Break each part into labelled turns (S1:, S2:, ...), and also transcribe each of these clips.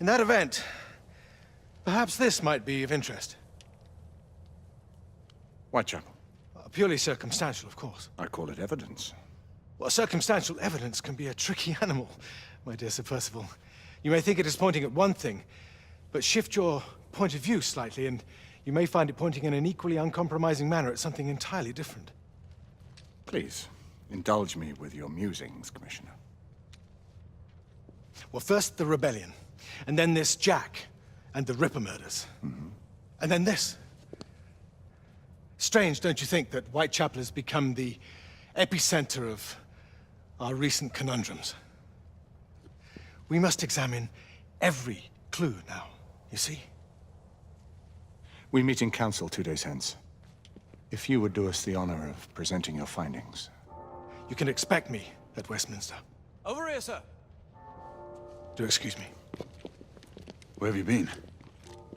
S1: In that event, perhaps this might be of interest.
S2: Whitechapel.
S1: Purely circumstantial, of course.
S2: I call it evidence.
S1: Well, circumstantial evidence can be a tricky animal, my dear Sir Percival. You may think it is pointing at one thing, but shift your point of view slightly, and you may find it pointing in an equally uncompromising manner at something entirely different.
S2: Please, indulge me with your musings, Commissioner.
S1: Well, first the rebellion, and then this Jack, and the Ripper murders. And then this. Strange, don't you think, that Whitechapel has become the epicenter of our recent conundrums? We must examine every clue now, you see?
S2: We meet in council 2 days hence. If you would do us the honor of presenting your findings.
S1: You can expect me at Westminster.
S3: Over here, sir.
S1: Do excuse me.
S2: Where have you been?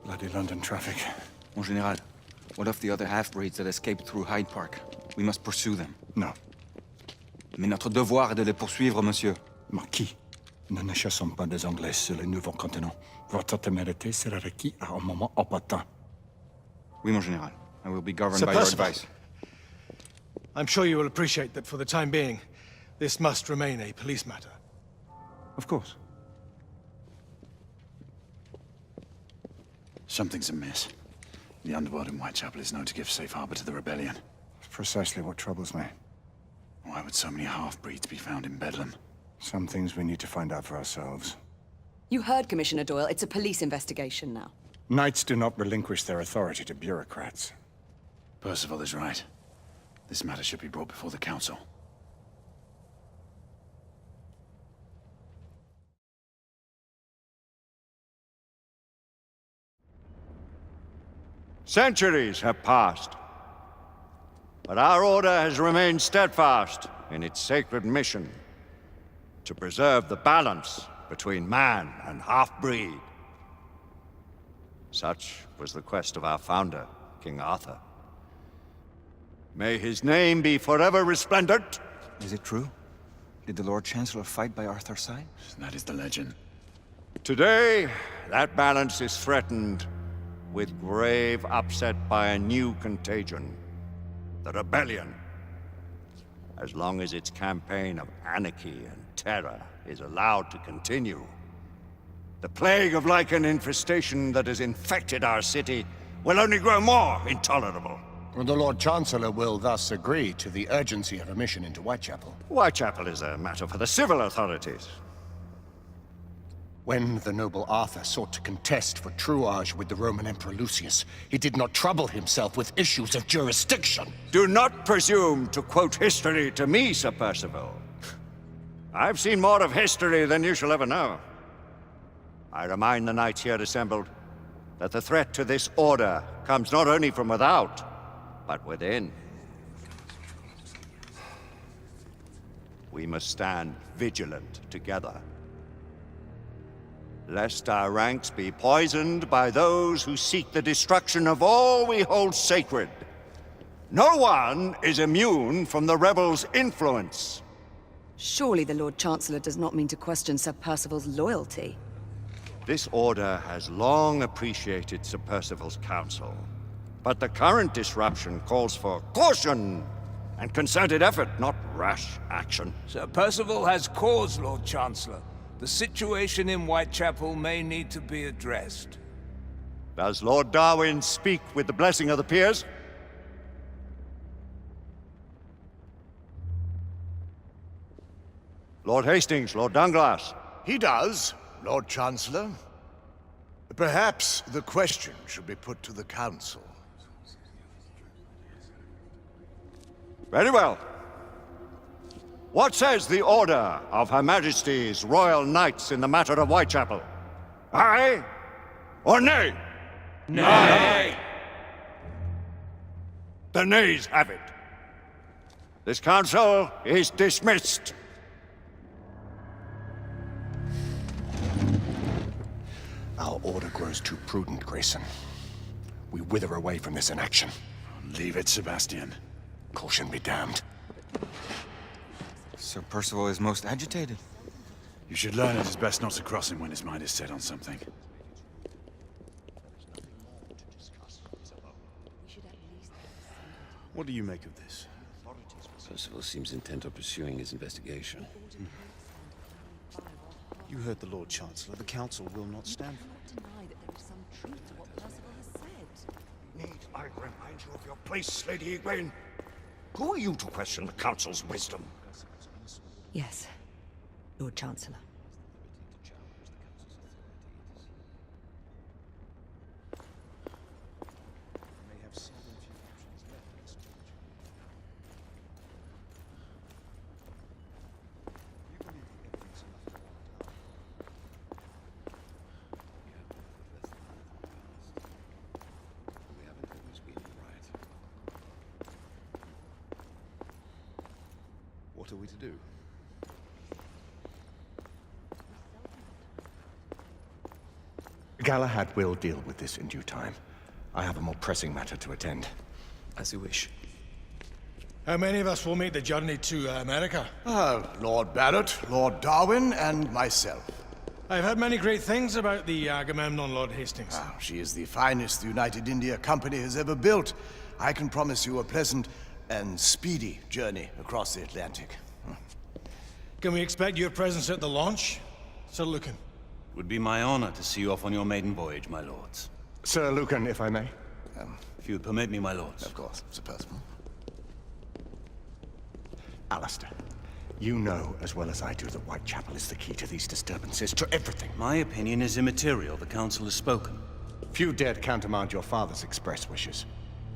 S2: Bloody London traffic.
S4: Mon Général, what of the other half-breeds that escaped through Hyde Park? We must pursue them.
S2: Non.
S4: Mais notre devoir est de les poursuivre, monsieur.
S2: Marquis, nous ne chassons pas des Anglais sur le nouveau continent. Votre témérité sera requise à un moment opportun.
S4: Oui, mon Général. I will be governed
S1: Sir
S4: by your
S1: Percival.
S4: advice.
S1: I'm sure you will appreciate that for the time being, this must remain a police matter.
S2: Of course.
S5: Something's amiss. The underworld in Whitechapel is known to give safe harbor to the rebellion.
S2: It's precisely what troubles me.
S5: Why would so many half-breeds be found in Bedlam?
S2: Some things we need to find out for ourselves.
S6: You heard Commissioner Doyle. It's a police investigation now.
S2: Knights do not relinquish their authority to bureaucrats.
S5: Percival is right. This matter should be brought before the council.
S7: Centuries have passed, but our order has remained steadfast in its sacred mission to preserve the balance between man and half-breed. Such was the quest of our founder, King Arthur. May his name be forever resplendent.
S4: Is it true? Did the Lord Chancellor fight by Arthur's side?
S5: That is the legend.
S7: Today, that balance is threatened with grave upset by a new contagion, the rebellion. As long as its campaign of anarchy and terror is allowed to continue, the plague of lichen infestation that has infected our city will only grow more intolerable.
S8: The Lord Chancellor will thus agree to the urgency of a mission into Whitechapel.
S7: Whitechapel is a matter for the civil authorities.
S8: When the noble Arthur sought to contest for truage with the Roman Emperor Lucius, he did not trouble himself with issues of jurisdiction.
S7: Do not presume to quote history to me, Sir Percival. I've seen more of history than you shall ever know. I remind the knights here assembled that the threat to this order comes not only from without, but within. We must stand vigilant together, lest our ranks be poisoned by those who seek the destruction of all we hold sacred. No one is immune from the rebels' influence.
S6: Surely the Lord Chancellor does not mean to question Sir Percival's loyalty.
S7: This order has long appreciated Sir Percival's counsel, but the current disruption calls for caution and concerted effort, not rash action.
S3: Sir Percival has cause, Lord Chancellor. The situation in Whitechapel may need to be addressed.
S7: Does Lord Darwin speak with the blessing of the peers? Lord Hastings, Lord Dunglass.
S9: He does, Lord Chancellor. Perhaps the question should be put to the Council.
S7: Very well. What says the Order of Her Majesty's Royal Knights in the matter of Whitechapel? Aye or nay?
S3: Nay!
S7: The nays have it. This council is dismissed.
S8: Our order grows too prudent, Grayson. We wither away from this inaction.
S5: Leave it, Sebastian.
S8: Caution be damned.
S4: Sir Percival is most agitated.
S5: You should learn it is best not to cross him when his mind is set on something.
S10: What do you make of this?
S11: Percival seems intent on pursuing his investigation.
S10: You heard the Lord Chancellor. The Council will not stand for it.
S7: Need I remind you of your place, Lady Egwene? Who are you to question the Council's wisdom?
S6: Yes, Lord Chancellor.
S10: What are we to do?
S2: Galahad will deal with this in due time. I have a more pressing matter to attend.
S11: As you wish.
S1: How many of us will make the journey to America?
S9: Lord Barrett, Lord Darwin, and myself.
S1: I've heard many great things about the Agamemnon, Lord Hastings.
S9: She is the finest the United India Company has ever built. I can promise you a pleasant and speedy journey across the Atlantic.
S1: Can we expect your presence at the launch, Sir Lucan?
S12: Would be my honor to see you off on your maiden voyage, my lords.
S2: Sir Lucan, if I may.
S12: If you would permit me, my lords.
S9: Of course, Sir Percival.
S2: Alistair, you know as well as I do that Whitechapel is the key to these disturbances, to everything.
S12: My opinion is immaterial. The Council has spoken.
S2: Few dared countermand your father's express wishes.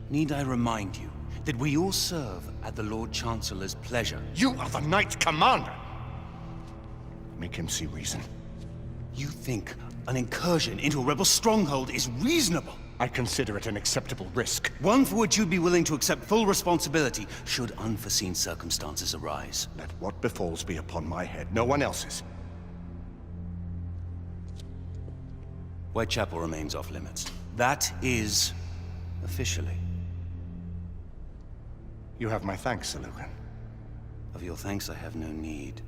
S12: Need I remind you that we all serve at the Lord Chancellor's pleasure?
S2: You are the Knight Commander! Make him see reason.
S12: You think an incursion into a rebel stronghold is reasonable?
S2: I consider it an acceptable risk.
S12: One for which you'd be willing to accept full responsibility should unforeseen circumstances arise.
S2: Let what befalls be upon my head, no one else's.
S12: Whitechapel remains off limits. That is officially.
S2: You have my thanks, Sir Lucan.
S12: Of your thanks I have no need.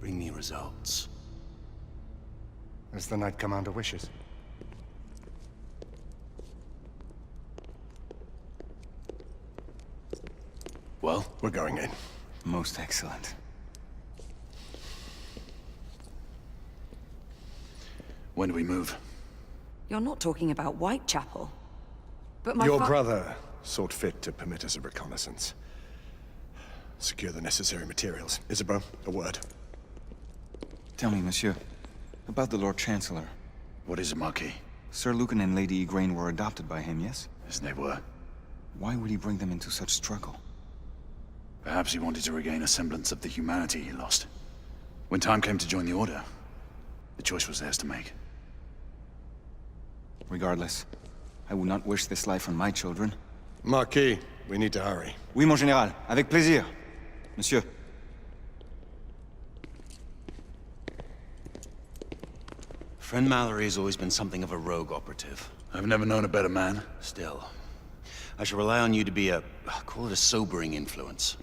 S12: Bring me results.
S2: As the Knight Commander wishes.
S5: Well,
S2: we're going in.
S4: Most excellent.
S5: When do we move?
S6: You're not talking about Whitechapel. But my
S1: Your brother sought fit to permit us a reconnaissance. Secure the necessary materials. Isabeau, a word.
S4: Tell me, monsieur, about the Lord Chancellor.
S5: What is it, Marquis?
S4: Sir Lucan and Lady Egwene were adopted by him, yes?
S5: Yes, they were.
S4: Why would he bring them into such struggle?
S5: Perhaps he wanted to regain a semblance of the humanity he lost. When time came to join the Order, the choice was theirs to make.
S4: Regardless, I would not wish this life on my children.
S1: Marquis, we need to hurry.
S4: Oui, mon général. Avec plaisir. Monsieur.
S12: Friend Mallory has always been something of a rogue operative.
S5: I've never known a better man.
S12: Still, I shall rely on you to be call it a sobering influence.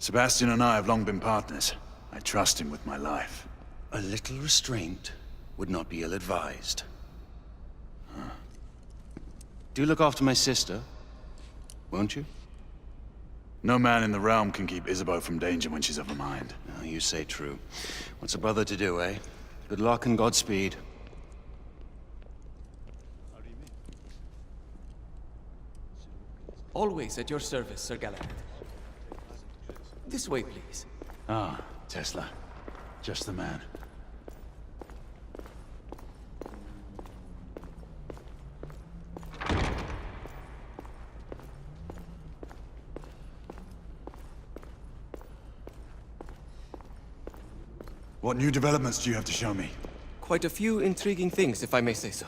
S5: Sebastian and I have long been partners. I trust him with my life.
S12: A little restraint would not be ill-advised. Do look after my sister, won't you?
S5: No man in the realm can keep Isabeau from danger when she's of a mind.
S12: Oh, you say true. What's a brother to do, eh? Good luck and Godspeed.
S13: Always at your service, Sir Galahad. This way, please.
S5: Ah, Tesla. Just the man. What new developments do you have to show me?
S13: Quite a few intriguing things, if I may say so.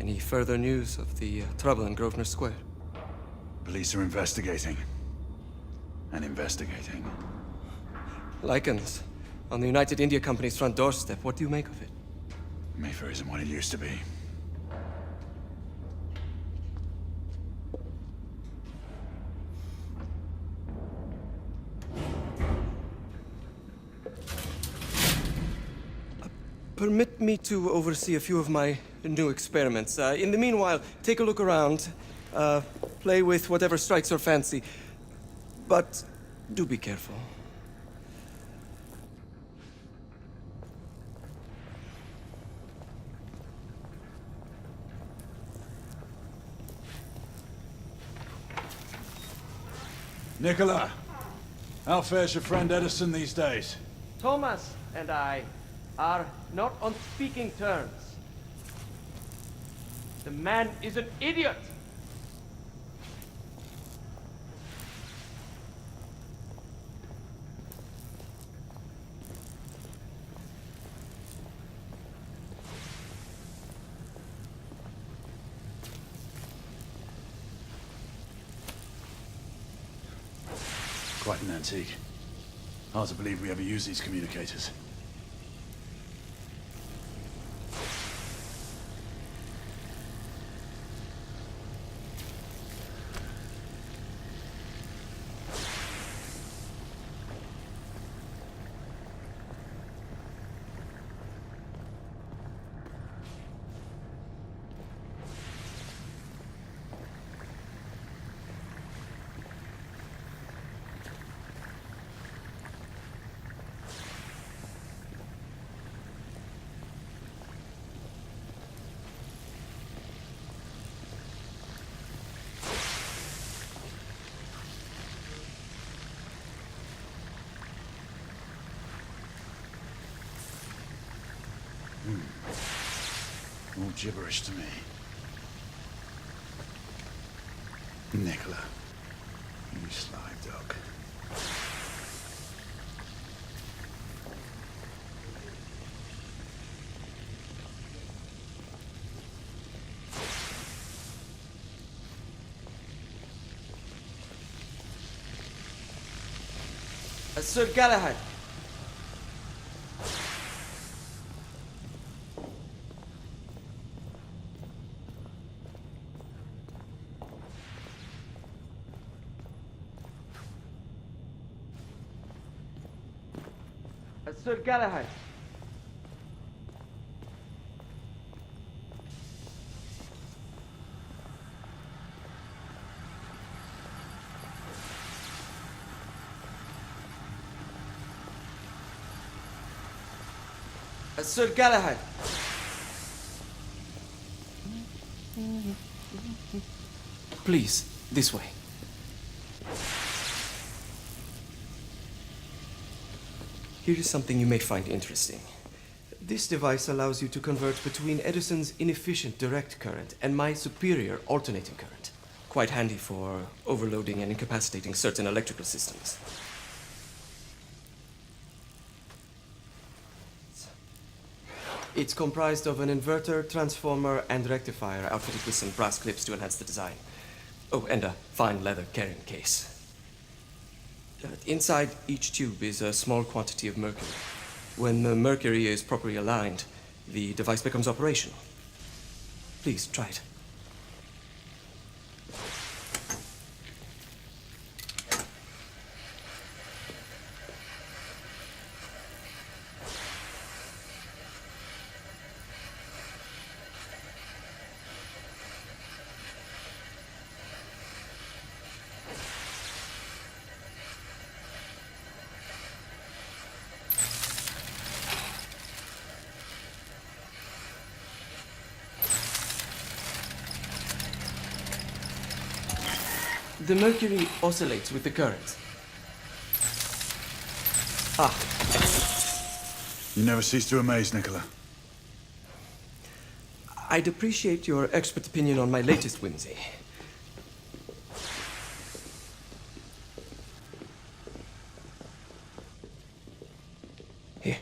S13: Any further news of the trouble in Grosvenor Square?
S5: Police are investigating. And investigating.
S13: Lycans, on the United India Company's front doorstep. What do you make of it?
S5: Mayfair isn't what it used to be.
S13: Permit me to oversee a few of my new experiments. In the meanwhile, take a look around. Play with whatever strikes your fancy. But do be careful.
S5: Nicola, how fares your friend Edison these days?
S13: Thomas and I are not on speaking terms. The man is an idiot!
S5: Quite an antique. Hard to believe we ever use these communicators. All gibberish to me. Nicola, you sly dog.
S13: Sir Galahad. Sir Galahad. Sir Galahad. Please, this way. Here is something you may find interesting. This device allows you to convert between Edison's inefficient direct current and my superior alternating current. Quite handy for overloading and incapacitating certain electrical systems. It's comprised of an inverter, transformer, and rectifier outfitted with some brass clips to enhance the design. Oh, and a fine leather carrying case. Inside each tube is a small quantity of mercury. When the mercury is properly aligned, the device becomes operational. Please, try it. The mercury oscillates with the current. Ah.
S5: You never cease to amaze, Nicola.
S13: I'd appreciate your expert opinion on my latest whimsy. Here.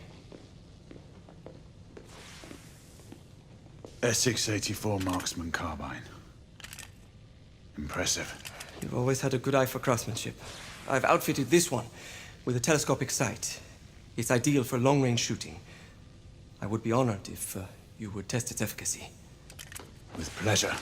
S5: Essex 84 Marksman Carbine. Impressive.
S13: You've always had a good eye for craftsmanship. I've outfitted this one with a telescopic sight. It's ideal for long-range shooting. I would be honored if you would test its efficacy.
S5: With pleasure.